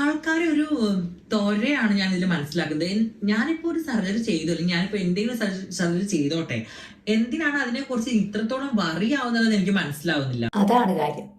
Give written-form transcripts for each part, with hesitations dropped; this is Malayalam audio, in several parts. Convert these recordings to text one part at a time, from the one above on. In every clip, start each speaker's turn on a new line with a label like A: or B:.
A: ആൾക്കാരെ ഒരു തൊരയാണ് ഞാൻ ഇതിൽ മനസ്സിലാക്കുന്നത്. ഞാനിപ്പോ ഒരു സർജറി ചെയ്തു, അല്ലെങ്കിൽ ഞാനിപ്പോ എന്തെങ്കിലും സർജറി ചെയ്തോട്ടെ, എന്തിനാണ് അതിനെ കുറിച്ച് ഇത്രത്തോളം വറി ആവുന്നത് എനിക്ക് മനസ്സിലാവുന്നില്ല.
B: അതാണ് കാര്യം.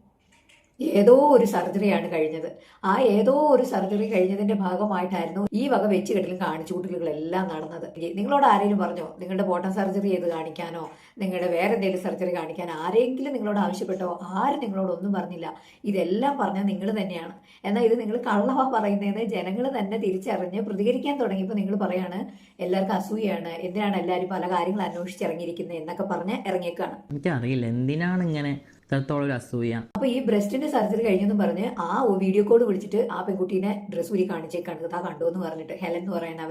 B: ഏതോ ഒരു സർജറിയാണ് കഴിഞ്ഞത്. ആ ഏതോ ഒരു സർജറി കഴിഞ്ഞതിന്റെ ഭാഗമായിട്ടായിരുന്നു ഈ വക വെച്ചുകെട്ടലും കാണിച്ചുകൂട്ടലുകളെല്ലാം നടന്നത്. നിങ്ങളോട് ആരെങ്കിലും പറഞ്ഞോ നിങ്ങളുടെ ബോട്ടം സർജറി ചെയ്ത് കാണിക്കാനോ നിങ്ങളുടെ വേറെ എന്തെങ്കിലും സർജറി കാണിക്കാനോ ആരെങ്കിലും നിങ്ങളോട് ആവശ്യപ്പെട്ടോ? ആരും നിങ്ങളോടൊന്നും പറഞ്ഞില്ല. ഇതെല്ലാം പറഞ്ഞാൽ നിങ്ങൾ തന്നെയാണ്. എന്നാൽ ഇത് നിങ്ങൾ കള്ളവാ പറയുന്നതെന്ന് ജനങ്ങൾ തന്നെ തിരിച്ചറിഞ്ഞ് പ്രതികരിക്കാൻ തുടങ്ങിയപ്പോൾ നിങ്ങൾ പറയാണ് എല്ലാവർക്കും അസൂയാണ്, എന്തിനാണ് എല്ലാവരും പല കാര്യങ്ങൾ അന്വേഷിച്ചിറങ്ങിയിരിക്കുന്നത് എന്നൊക്കെ പറഞ്ഞ് ഇറങ്ങിയേക്കാണ്.
C: എനിക്കറിയില്ല എന്തിനാണ് ഇങ്ങനെ ഇത്രത്തോളം ഒരു അസൂയ.
B: അപ്പൊ ഈ ബ്രസ്റ്റിന്റെ സർജറി കഴിഞ്ഞെന്നും പറഞ്ഞ് ആ വീഡിയോ കോൾ വിളിച്ചിട്ട് ആ പെൺകുട്ടീനെ ഡ്രസ് ഊരി കാണിച്ചേക്കാണ്, ഇതാ കണ്ടു എന്ന് പറഞ്ഞിട്ട്. ഹെലൻ എന്ന് പറയുന്ന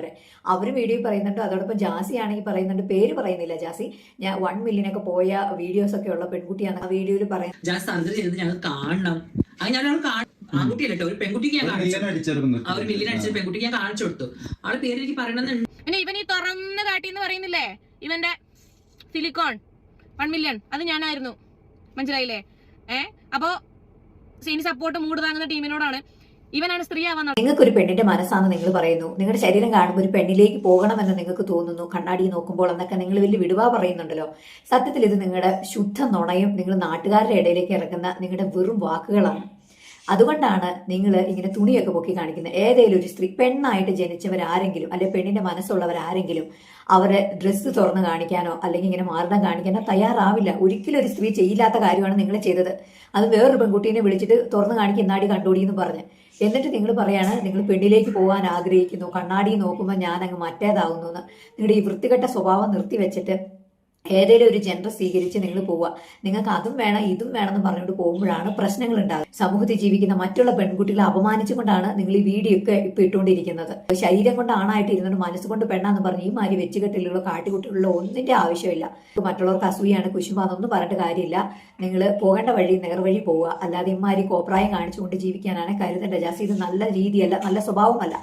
B: അവര് വീഡിയോ പറയുന്നുണ്ട്. അതോടൊപ്പം ജാസി ആണെങ്കിൽ പറയുന്നുണ്ട്, പേര് പറയുന്നില്ല ജാസി, ഞാൻ 1 million ഒക്കെ പോയ വീഡിയോസ് ഒക്കെ ഉള്ള പെൺകുട്ടിയാണ് ആ വീഡിയോയിൽ പറയുന്നത്.
A: സർജറി ചെയ്ത് ഞങ്ങൾ കാണണം, അത് ഞാൻ ആൺകുട്ടിയല്ലോ, ഒരു പെൺകുട്ടിക്ക് ഞാൻ കാണിച്ചു, ആ 1 million അടിച്ച പെൺകുട്ടിക്ക് ഞാൻ കാണിച്ചു കൊടുത്തു. ആള് പേര് എനിക്ക് പറയണമെന്നുണ്ട്.
D: പിന്നെ ഇവൻ ഈ തുറന്ന് കാട്ടിന്ന് പറയുന്നില്ലേ, ഇവന്റെ സിലിക്കോൺ 1 million അത് ഞാനായിരുന്നു, മനസ്സിലായില്ലേ? അപ്പോ സീനി സപ്പോർട്ട് മൂഡ് താങ്ങുന്ന ടീമിനോടാണ്. ഇവനാണ് സ്ത്രീ ആവാൻ.
B: നിങ്ങൾക്ക് ഒരു പെണ്ണിന്റെ മനസ്സാണെന്ന് നിങ്ങൾ പറയുന്നു, നിങ്ങളുടെ ശരീരം കാണുമ്പോൾ ഒരു പെണ്ണിലേക്ക് പോകണമെന്ന് നിങ്ങൾക്ക് തോന്നുന്നു കണ്ണാടി നോക്കുമ്പോൾ എന്നൊക്കെ നിങ്ങൾ വലിയ വിടുവാ പറയുന്നുണ്ടല്ലോ. സത്യത്തിൽ ഇത് നിങ്ങളുടെ ശുദ്ധ നുണയും നിങ്ങൾ നാട്ടുകാരുടെ ഇടയിലേക്ക് ഇറക്കുന്ന നിങ്ങളുടെ വെറും വാക്കുകളാണ്. അതുകൊണ്ടാണ് നിങ്ങൾ ഇങ്ങനെ തുണിയൊക്കെ പൊക്കി കാണിക്കുന്നത്. ഏതെങ്കിലും ഒരു സ്ത്രീ, പെണ്ണായിട്ട് ജനിച്ചവരാരെങ്കിലും അല്ലെ പെണ്ണിന്റെ മനസ്സുള്ളവരാരെങ്കിലും അവരെ ഡ്രസ്സ് തുറന്ന് കാണിക്കാനോ അല്ലെങ്കിൽ ഇങ്ങനെ മാറിടം കാണിക്കാനോ തയ്യാറാവില്ല. ഒരിക്കലും ഒരു സ്ത്രീ ചെയ്യില്ലാത്ത കാര്യമാണ് നിങ്ങൾ ചെയ്തത്. അത് വേറൊരു പെൺകുട്ടീനെ വിളിച്ചിട്ട് തുറന്ന് കാണിക്കും നാടി കണ്ടോടി എന്ന് പറഞ്ഞ്. എന്നിട്ട് നിങ്ങൾ പറയാണ് നിങ്ങൾ പെണ്ണിലേക്ക് പോകാൻ ആഗ്രഹിക്കുന്നു, കണ്ണാടി നോക്കുമ്പോൾ ഞാൻ അങ്ങ് മറ്റേതാവുന്നു എന്ന്. നിങ്ങളുടെ ഈ വൃത്തികെട്ട സ്വഭാവം നിർത്തിവെച്ചിട്ട് ഏതെങ്കിലും ഒരു ജെൻഡർ സ്വീകരിച്ച് നിങ്ങൾ പോവുക. നിങ്ങൾക്ക് അതും വേണം ഇതും വേണമെന്ന് പറഞ്ഞുകൊണ്ട് പോകുമ്പോഴാണ് പ്രശ്നങ്ങൾ ഉണ്ടാകുന്നത്. സമൂഹത്തിൽ ജീവിക്കുന്ന മറ്റുള്ള പെൺകുട്ടികളെ അപമാനിച്ചുകൊണ്ടാണ് നിങ്ങൾ ഈ വീഡിയോ ഒക്കെ ഇപ്പൊ ഇട്ടുകൊണ്ടിരിക്കുന്നത്. ശരീരം കൊണ്ട് ആണായിട്ട് ഇരുന്നുകൊണ്ട് മനസ്സുകൊണ്ട് പെണ്ണാന്ന് പറഞ്ഞ് ഈ മാതിരി വെച്ചുകെട്ടലുകളോ കാട്ടിക്കുട്ടികളോ ഒന്നിന്റെ ആവശ്യമില്ല. മറ്റുള്ളവർക്ക് അസൂയാണ് കുശുമ്പ അതൊന്നും പറഞ്ഞിട്ട് കാര്യമില്ല. നിങ്ങൾ പോകേണ്ട വഴി നേർവഴി പോവുക, അല്ലാതെ ഇമാതിരി കോപ്രായം കാണിച്ചുകൊണ്ട് ജീവിക്കാനാണ് കരുതേണ്ട. ജാസി, ഇത് നല്ല രീതിയല്ല, നല്ല സ്വഭാവമല്ല.